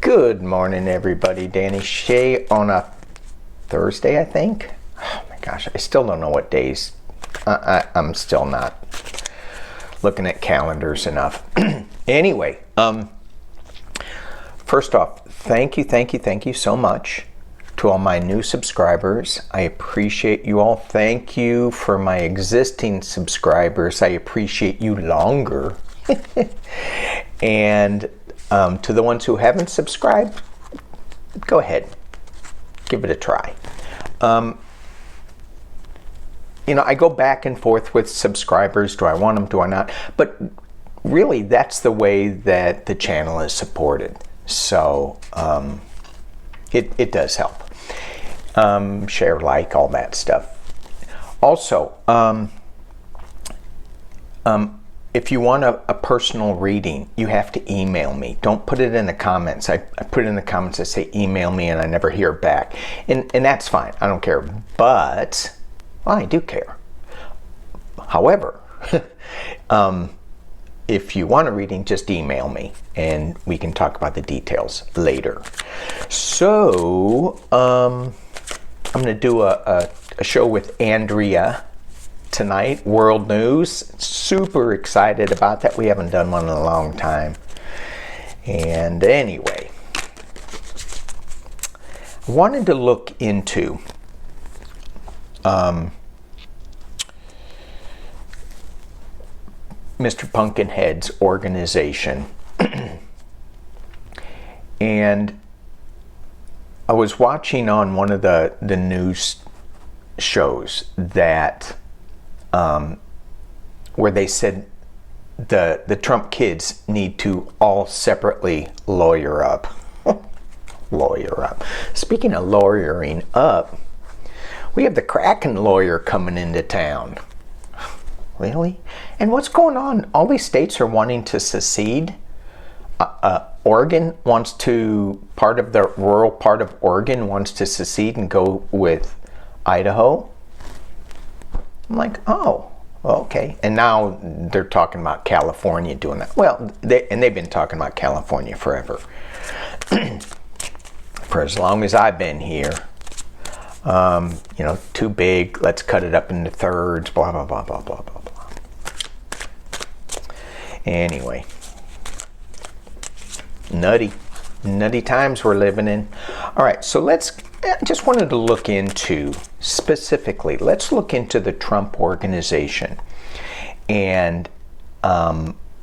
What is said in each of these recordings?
Good morning, everybody. Danny Shay on a Thursday, I think. Oh my gosh, I still don't know what days. I'm still not looking at calendars enough. Anyway, first off, thank you so much to all my new subscribers. I appreciate you all. Thank you for my existing subscribers. I appreciate you longer. And to the ones who haven't subscribed, go ahead, give it a try. I go back and forth with subscribers. Do I want them? Do I not? But really, that's the way that the channel is supported. So it does help. Share, like, all that stuff. Also, if you want a personal reading, you have to email me. Don't put it in the comments. I put it in the comments. I say email me, and I never hear back. And that's fine. I don't care. But, well, I do care. However, if you want a reading, just email me, and we can talk about the details later. So, I'm going to do a show with Andrea tonight, world news. Super excited about that. We haven't done one in a long time. And anyway, I wanted to look into Mr. Pumpkinhead's organization. And I was watching on one of the news shows that where they said the Trump kids need to all separately lawyer up. Lawyer up. Speaking of lawyering up, we have the Kraken lawyer coming into town. Really? And what's going on? All these states are wanting to secede. Oregon wants to, part of the rural part of Oregon wants to secede and go with Idaho. I'm like, oh, okay. And now they're talking about California doing that. Well, they've been talking about California forever. For as long as I've been here. Too big, let's cut it up into thirds, blah, blah, blah, blah, blah, blah, blah. Anyway. Nutty times we're living in. All right, so I just wanted to look into, specifically, let's look into the Trump organization and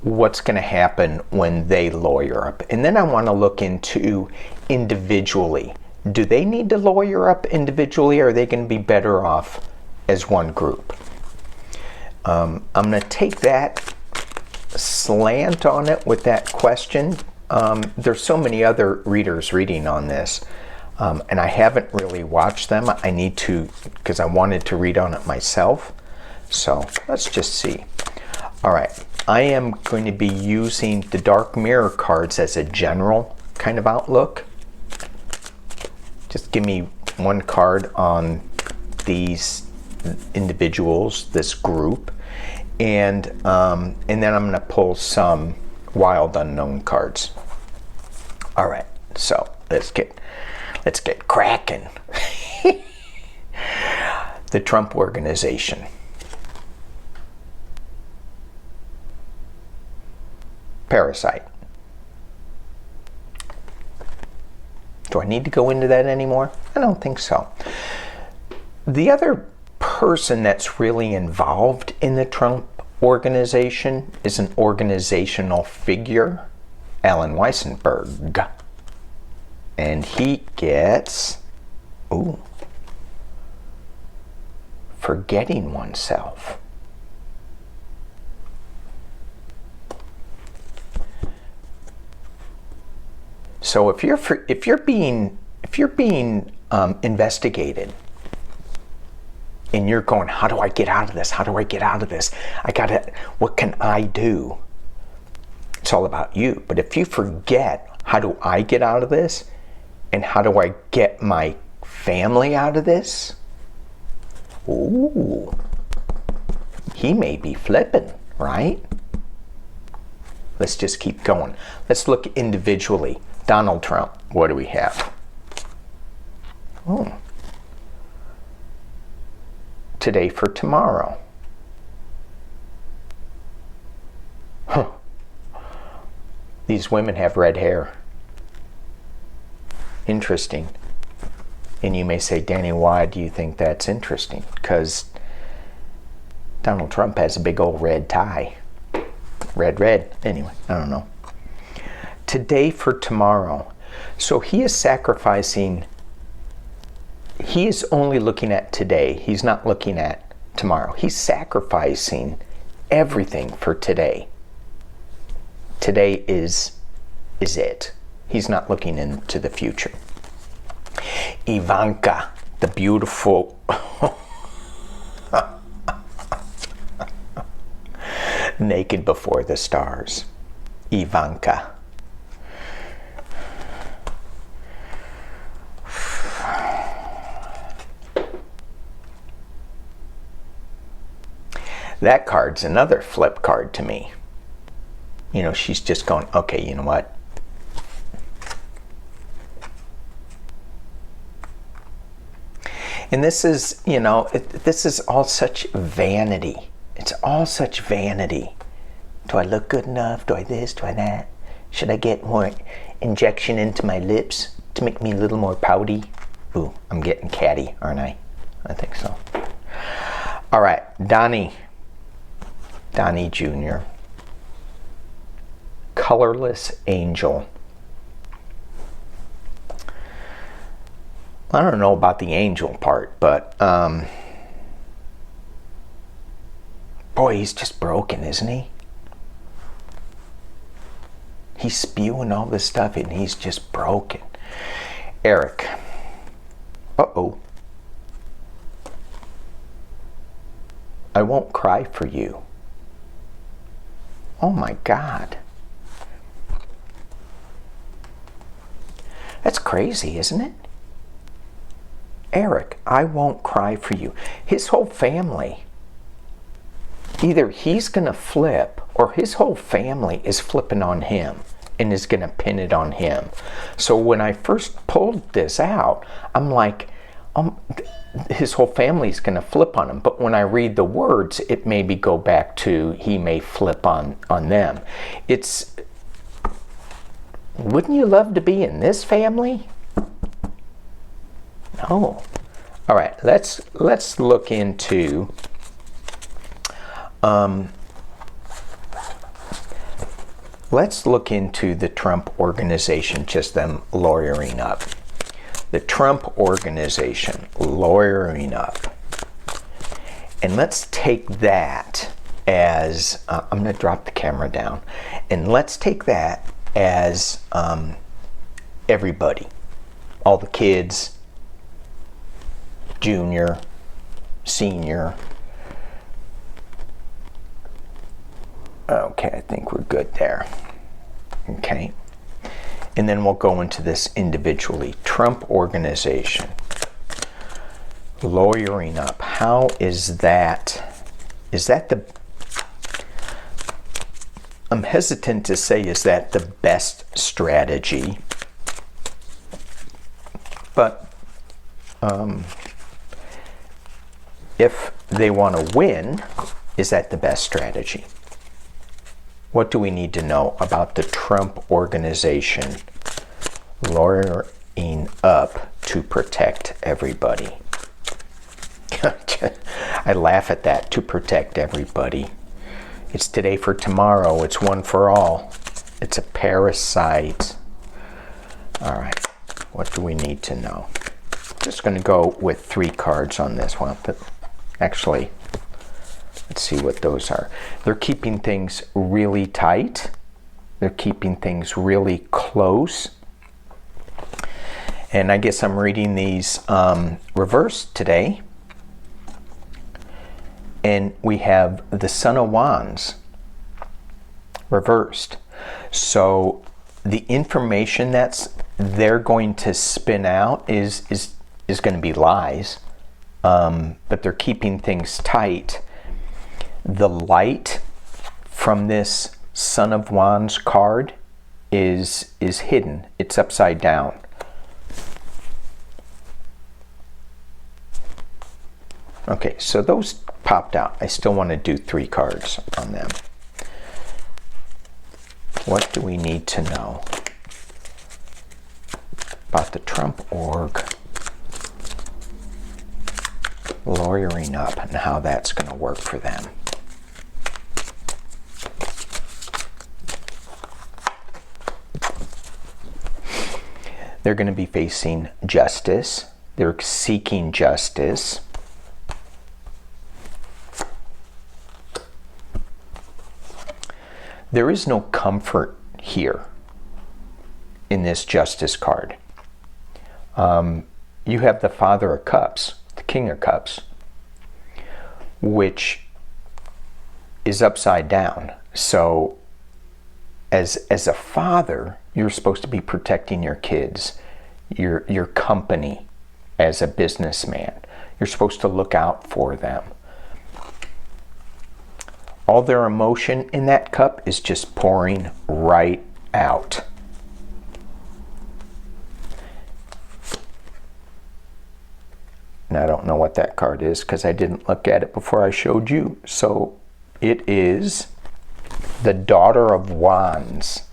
what's going to happen when they lawyer up. And then I want to look into individually. Do they need to lawyer up individually, or are they going to be better off as one group? I'm going to take that slant on it with that question. There's so many other readers reading on this, and I haven't really watched them. I need to, because I wanted to read on it myself. So let's just see. All right, I am going to be using the Dark Mirror cards as a general kind of outlook. Just give me one card on these individuals, this group, and then I'm going to pull some wild unknown cards. All right, so let's get cracking. The Trump organization. Parasite. Do I need to go into that anymore? I don't think so. The other person that's really involved in the Trump organization is an organizational figure, Alan Weissenberg. And he gets, forgetting oneself. So if you're being investigated, and you're going, how do I get out of this? How do I get out of this? What can I do? It's all about you. But if you forget, how do I get out of this? And how do I get my family out of this? Ooh, he may be flipping, right? Let's just keep going. Let's look individually. Donald Trump, what do we have? Oh. Today for tomorrow. Huh. These women have red hair. Interesting. And you may say, Danny, why do you think that's interesting? Because Donald Trump has a big old red tie. Red. Anyway, I don't know. Today for tomorrow. So he is sacrificing. He is only looking at today. He's not looking at tomorrow. He's sacrificing everything for today. Today is it. He's not looking into the future. Ivanka, the beautiful naked before the stars. Ivanka. That card's another flip card to me. You know, she's just going, okay, you know what? And this is, you know, this is all such vanity. It's all such vanity. Do I look good enough? Do I this? Do I that? Should I get more injection into my lips to make me a little more pouty? Ooh, I'm getting catty, aren't I? I think so. All right, Donnie Jr. Colorless Angel. I don't know about the angel part, but boy, he's just broken, isn't he? He's spewing all this stuff and he's just broken. Eric. Uh-oh. I won't cry for you. Oh my God. That's crazy, isn't it? Eric, I won't cry for you. His whole family, either he's going to flip or his whole family is flipping on him and is going to pin it on him. So when I first pulled this out, I'm like, his whole family's going to flip on him. But when I read the words, it maybe go back to he may flip on them. It's, wouldn't you love to be in this family? No. All right, let's look into the Trump organization, just them lawyering up. The Trump organization lawyering up. And let's take that as, I'm going to drop the camera down, and let's take that as everybody, all the kids, junior, senior. Okay, I think we're good there. Okay. And then we'll go into this individually. Trump organization. Lawyering up. How is that? Is that the... I'm hesitant to say, is that the best strategy? But if they want to win, is that the best strategy? What do we need to know about the Trump organization lawyering up to protect everybody? I laugh at that, to protect everybody. It's today for tomorrow. It's one for all. It's a parasite. All right, what do we need to know? Just going to go with 3 cards on this one. But actually, let's see what those are. They're keeping things really tight. They're keeping things really close. And I guess I'm reading these reversed today. And we have the Son of Wands reversed. So the information that's they're going to spin out is going to be lies. But they're keeping things tight. The light from this Son of Wands card is hidden. It's upside down. Okay, so those popped out. I still want to do 3 cards on them. What do we need to know about the Trump org lawyering up and how that's going to work for them? They're going to be facing justice. They're seeking justice. There is no comfort here in this justice card. You have the Father of Cups, the King of Cups, which is upside down. So as a father, you're supposed to be protecting your kids, your company as a businessman. You're supposed to look out for them. All their emotion in that cup is just pouring right out. And I don't know what that card is because I didn't look at it before I showed you. So it is the Daughter of Wands.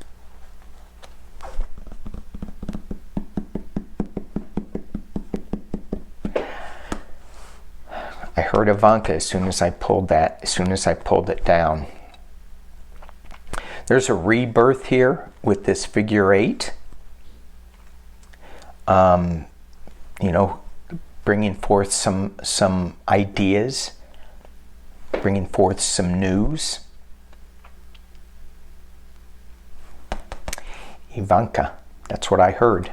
I heard Ivanka as soon as I pulled it down. There's a rebirth here with this figure 8. You know, bringing forth some ideas, bringing forth some news. Ivanka, that's what I heard.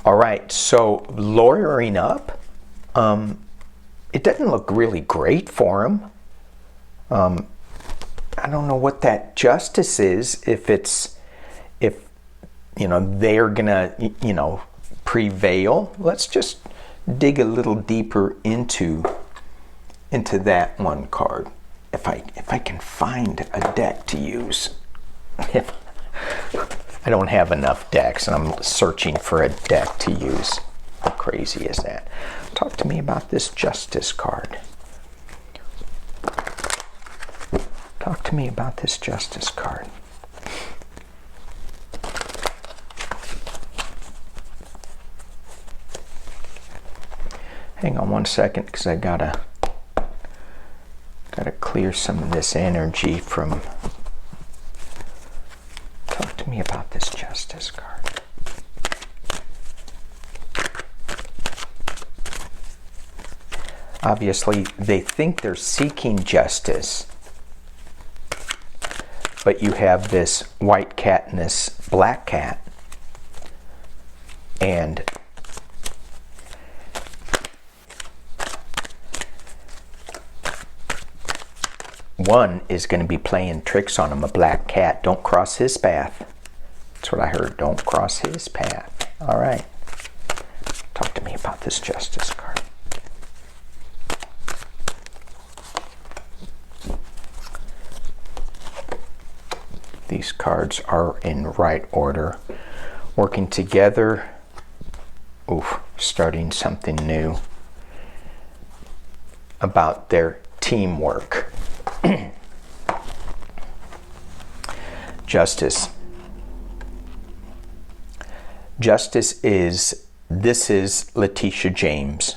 All right, so lawyering up. It doesn't look really great for him. I don't know what that justice is, if you know they're gonna prevail. Let's just dig a little deeper into that one card. If I can find a deck to use. I don't have enough decks, and I'm searching for a deck to use. How crazy is that? Talk to me about this justice card. Talk to me about this justice card. Hang on one second, because I gotta clear some of this energy from. Talk to me about this justice card. Obviously, they think they're seeking justice, but you have this white cat and this black cat, and one is going to be playing tricks on him, a black cat. Don't cross his path. That's what I heard. Don't cross his path. All right. Talk to me about this justice card. These cards are in right order. Working together. Oof, starting something new about their teamwork. Justice. Justice is, this is Letitia James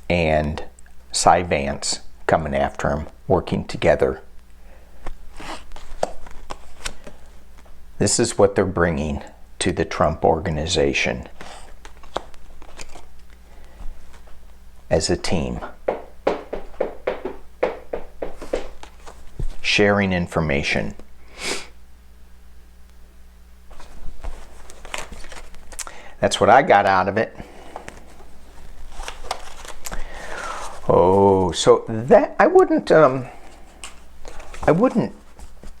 and Cy Vance coming after him, working together. This is what they're bringing to the Trump organization as a team. Sharing information. That's what I got out of it. Oh, so that I wouldn't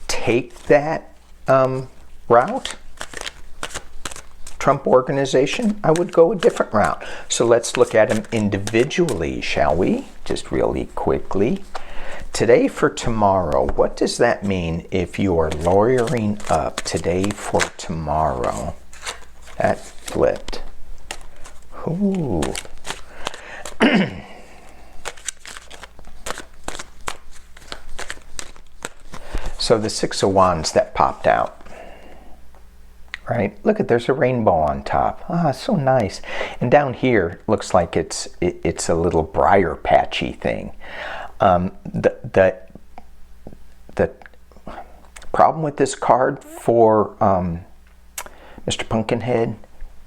take that route. Trump organization, I would go a different route. So let's look at them individually, shall we? Just really quickly. today for tomorrow. What does that mean if you are lawyering up today for tomorrow? That flipped. Ooh. So the Six of Wands that popped out. Right? Look at, there's a rainbow on top. Ah, so nice. And down here looks like it's a little briar patchy thing. The problem with this card for Mr. Pumpkinhead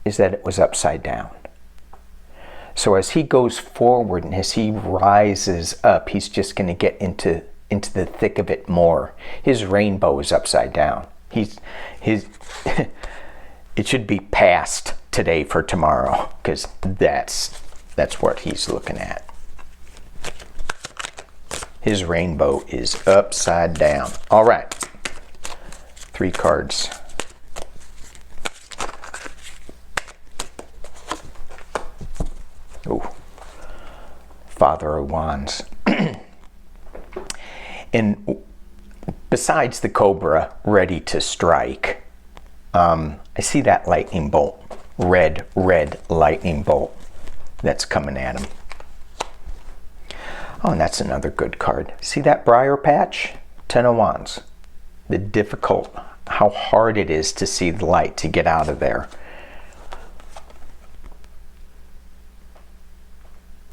is that it was upside down. So as he goes forward and as he rises up, he's just going to get into the thick of it more. His rainbow is upside down. It should be past today for tomorrow, because that's what he's looking at. His rainbow is upside down. All right, 3 cards. Ooh, Father of Wands. And besides the Cobra ready to strike, I see that lightning bolt, red lightning bolt that's coming at him. Oh, and that's another good card. See that briar patch? 10 of Wands. How hard it is to see the light, to get out of there.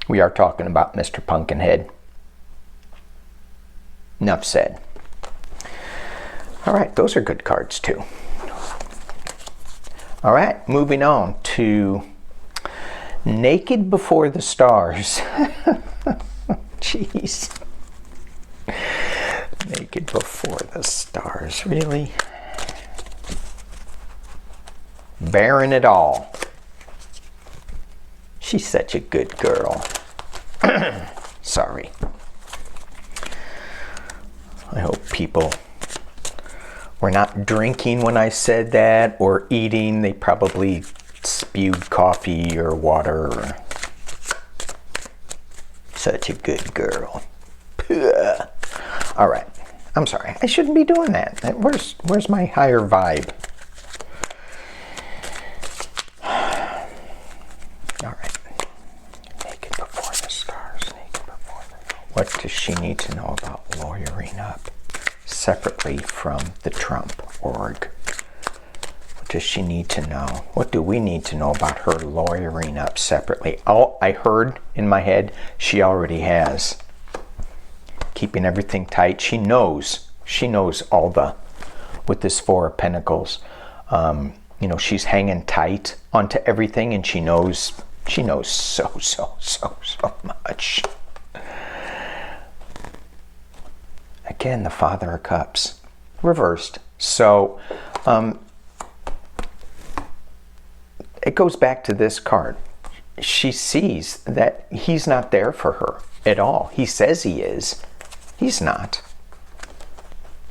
We are talking about Mr. Pumpkinhead. Enough said. All right, those are good cards too. All right, moving on to Naked Before the Stars. Jeez. Naked Before the Stars, really? Bearing it all. She's such a good girl. Sorry. I hope people were not drinking when I said that, or eating. They probably spewed coffee or water. Such a good girl. All right. I'm sorry. I shouldn't be doing that. Where's my higher vibe? All right. Naked Before the Stars. Naked Before the... What does she need to know about lawyering up separately from the Trump org? What does she need to know? What do we need to know about her lawyering up separately? Oh, I heard in my head she already has. Keeping everything tight. She knows all the, with this Four of Pentacles, she's hanging tight onto everything, and she knows so much. Again, the Father of Cups reversed. So it goes back to this card. She sees that he's not there for her at all. He says he is. He's not.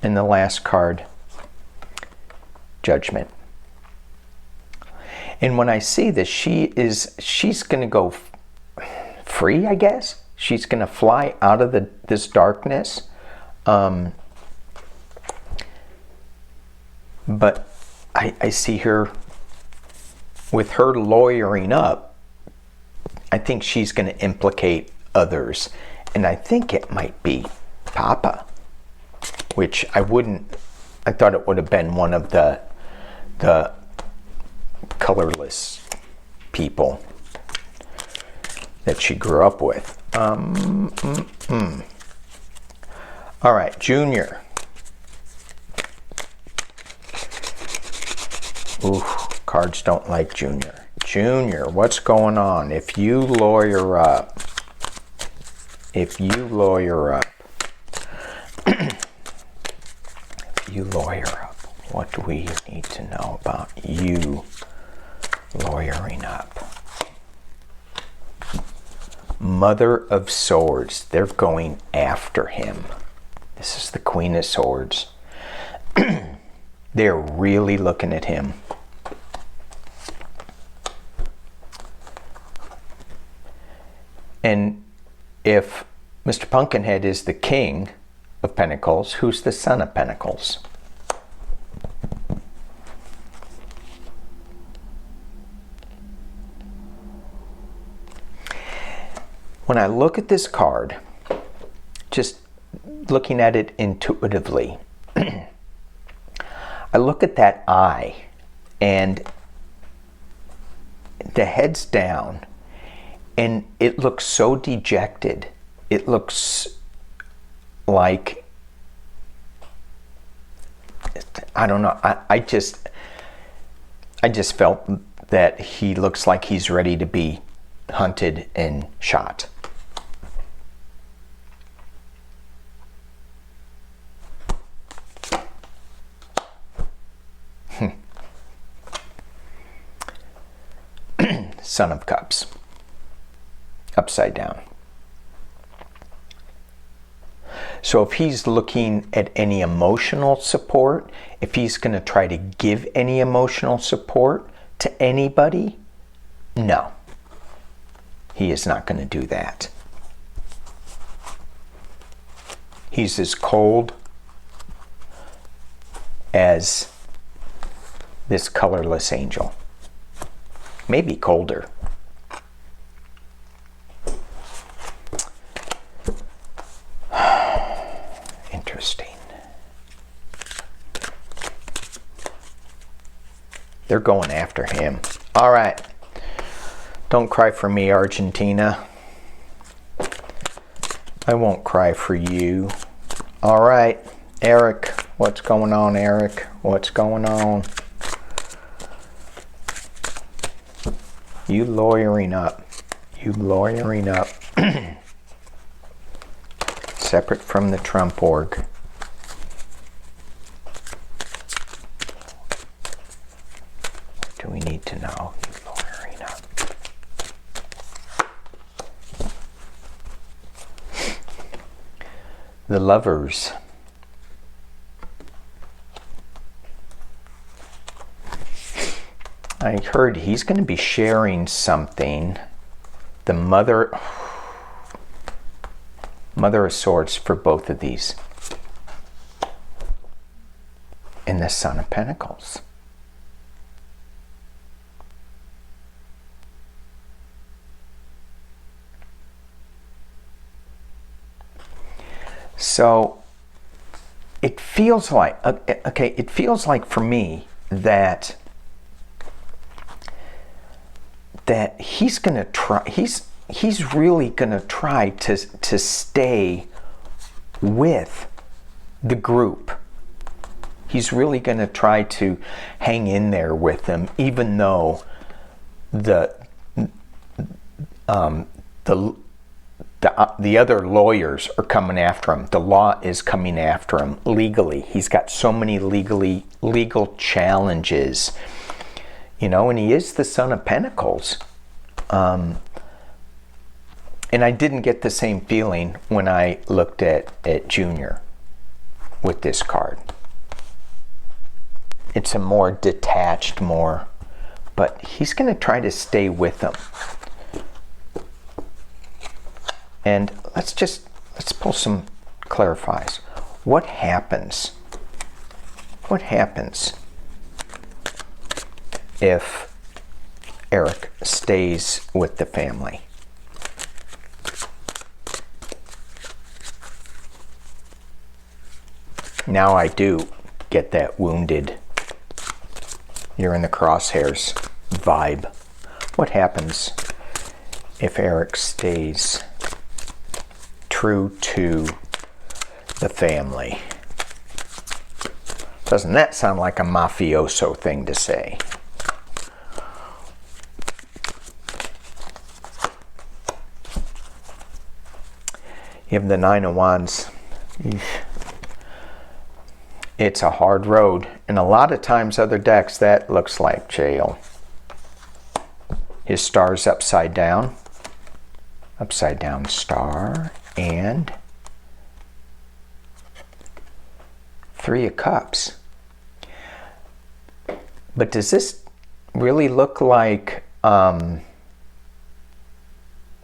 And the last card, Judgment. And when I see this, she's going to go free, I guess. She's going to fly out of this darkness. But I see her, with her lawyering up, I think she's going to implicate others. And I think it might be Papa, which I thought it would have been one of the colorless people that she grew up with. All right, Junior. Ooh, cards don't like Junior. Junior, what's going on? If you lawyer up, what do we need to know about you lawyering up? Mother of Swords. They're going after him. This is the Queen of Swords. They're really looking at him. And if Mr. Pumpkinhead is the king of pentacles. Who's the son of pentacles? When I look at this card, just looking at it intuitively, I look at that eye and the head's down and it looks so dejected. It looks like, I don't know, I just felt that he looks like he's ready to be hunted and shot. Son of Cups, upside down. So if he's looking at any emotional support, if he's going to try to give any emotional support to anybody, no, he is not going to do that. He's as cold as this colorless angel. Maybe colder. Interesting. They're going after him. All right. Don't cry for me, Argentina. I won't cry for you. All right, Eric. What's going on, Eric? What's going on? You lawyering up. You lawyering up. Separate from the Trump org. What do we need to know? You lawyering up. The Lovers. I heard he's going to be sharing something. The Mother of Swords for both of these. And the Son of Pentacles. So it feels like, okay, it feels like for me that he's going to try, he's really going to try to stay with the group. He's really going to try to hang in there with them, even though the other lawyers are coming after him. The law is coming after him legally. He's got so many legal challenges. You know, and he is the Son of Pentacles. And I didn't get the same feeling when I looked at Junior with this card. It's a more detached, but he's going to try to stay with them. And let's pull some clarifies. What happens? What happens if Eric stays with the family? Now I do get that wounded, you're in the crosshairs vibe. What happens if Eric stays true to the family? Doesn't that sound like a mafioso thing to say? You have the Nine of Wands. It's a hard road. And a lot of times other decks, that looks like jail. His star's upside down. Upside down star. And Three of Cups. But does this really look like... does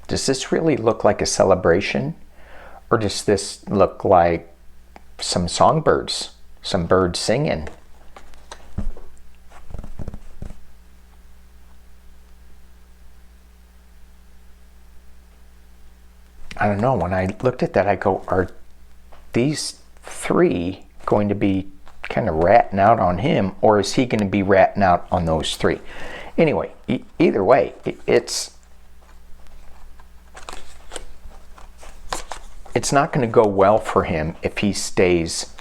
this really look like a celebration? Or does this look like some songbirds, some birds singing? I don't know. When I looked at that, I go, are these three going to be kind of ratting out on him, or is he going to be ratting out on those three? Anyway, either way, it's not going to go well for him if he stays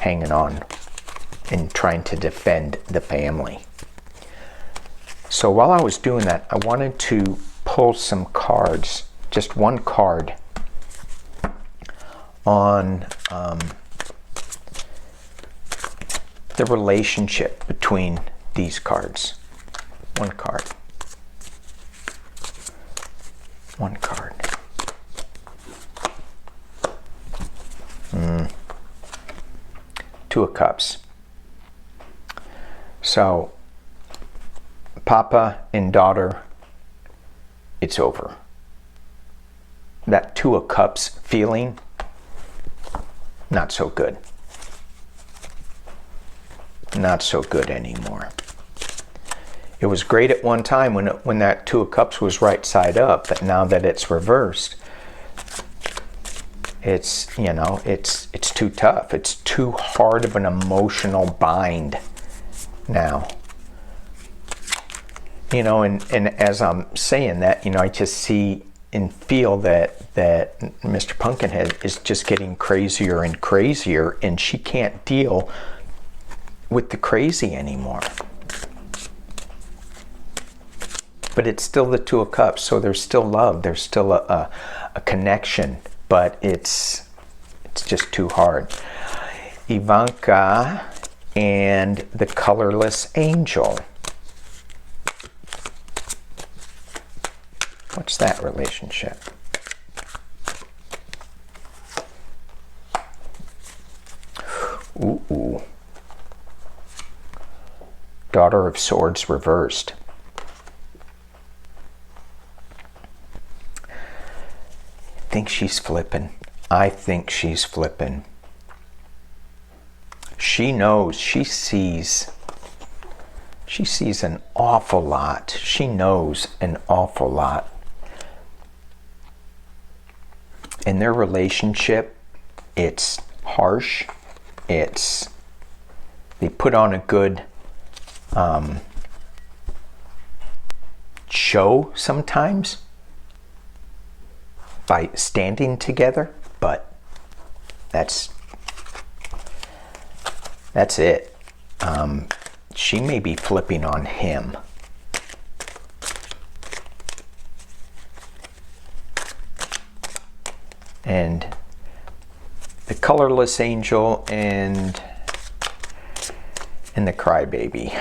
hanging on and trying to defend the family. So while I was doing that, I wanted to pull some cards, just one card on the relationship between these cards. One card. One card. Two of Cups. So, Papa and daughter, it's over. That Two of Cups feeling, not so good. Not so good anymore. It was great at one time when that Two of Cups was right side up, but now that it's reversed, it's, you know, it's too tough. It's too hard of an emotional bind now. You know, and as I'm saying that, you know, I just see and feel that Mr. Pumpkinhead is just getting crazier and crazier, and she can't deal with the crazy anymore. But it's still the Two of Cups, so there's still love, there's still a connection, but it's just too hard. Ivanka and the Colorless Angel. What's that relationship? Ooh. Daughter of Swords reversed. I think she's flipping. I think she's flipping. She knows, she sees an awful lot. She knows an awful lot. In their relationship, it's harsh. They put on a good show sometimes by standing together, but that's it. She may be flipping on him. And the Colorless Angel and the Crybaby.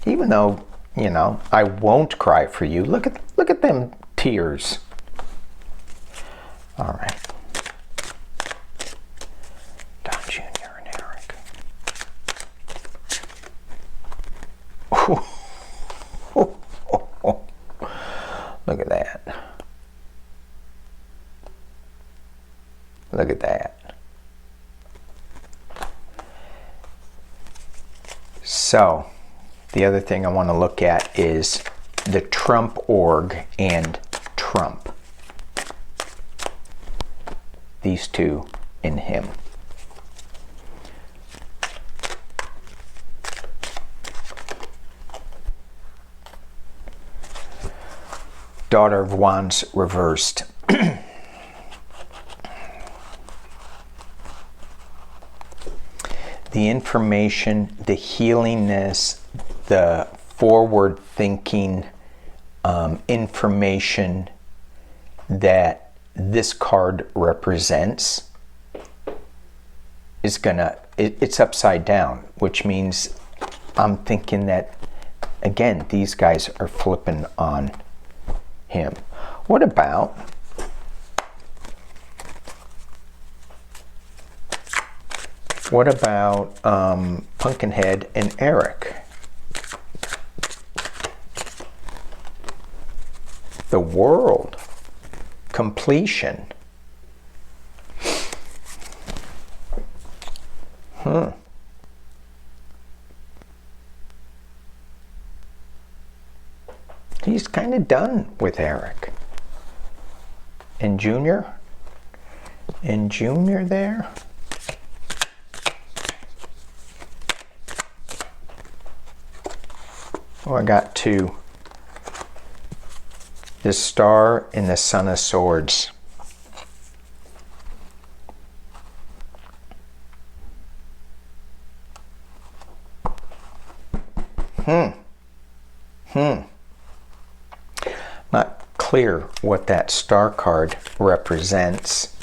Even though, you know, I won't cry for you. Look at them tears. All right. Don Jr. and Eric. Look at that. Look at that. So, the other thing I want to look at is the Trump org and Trump. These two in him. Daughter of Wands reversed. The information, the healingness, the forward thinking information that this card represents is it's upside down, which means I'm thinking that, again, these guys are flipping on him. What about Pumpkinhead and Eric? The World completion. He's kind of done with Eric. And Junior? And Junior there? Oh, I got two. The Star and the Son of Swords. Not clear what that Star card represents.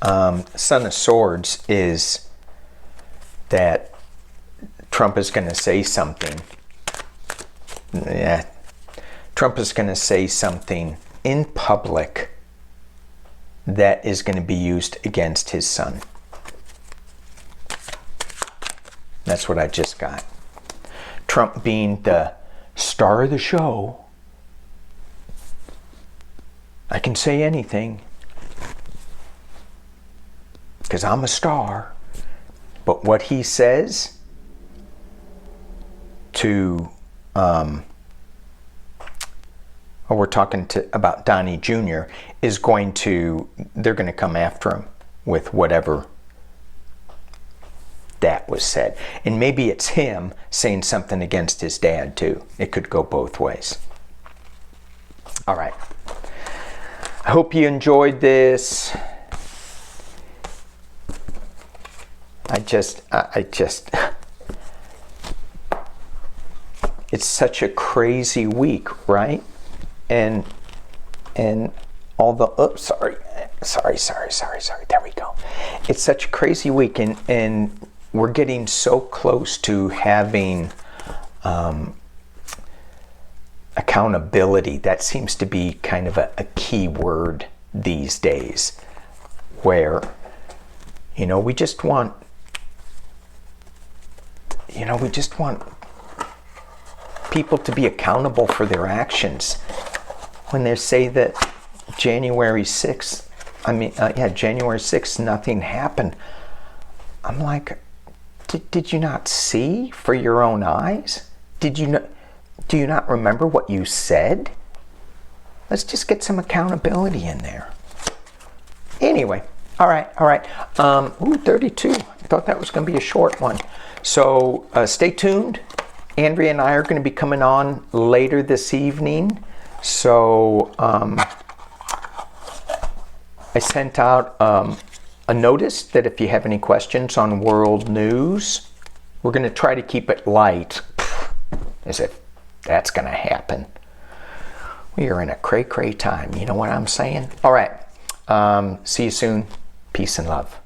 Son of Swords is that Trump is going to say something. Yeah, Trump is going to say something in public that is going to be used against his son. That's what I just got. Trump being the star of the show. I can say anything because I'm a star. But what he says to, we're talking about Donnie Jr., is going to, they're going to come after him with whatever that was said. And maybe it's him saying something against his dad too. It could go both ways. All right. I hope you enjoyed this. I just it's such a crazy week, right? And all the, oops, sorry. There we go. It's such a crazy week, and we're getting so close to having accountability. That seems to be kind of a key word these days, where, we just want people to be accountable for their actions. When they say that January 6th, January 6th, nothing happened. I'm like, did you not see for your own eyes? Do you not remember what you said? Let's just get some accountability in there. Anyway, all right. 32. I thought that was going to be a short one. So stay tuned. Andrea and I are going to be coming on later this evening. So I sent out a notice that if you have any questions on world news, we're going to try to keep it light, as if that's going to happen. We are in a cray-cray time. You know what I'm saying? All right. See you soon. Peace and love.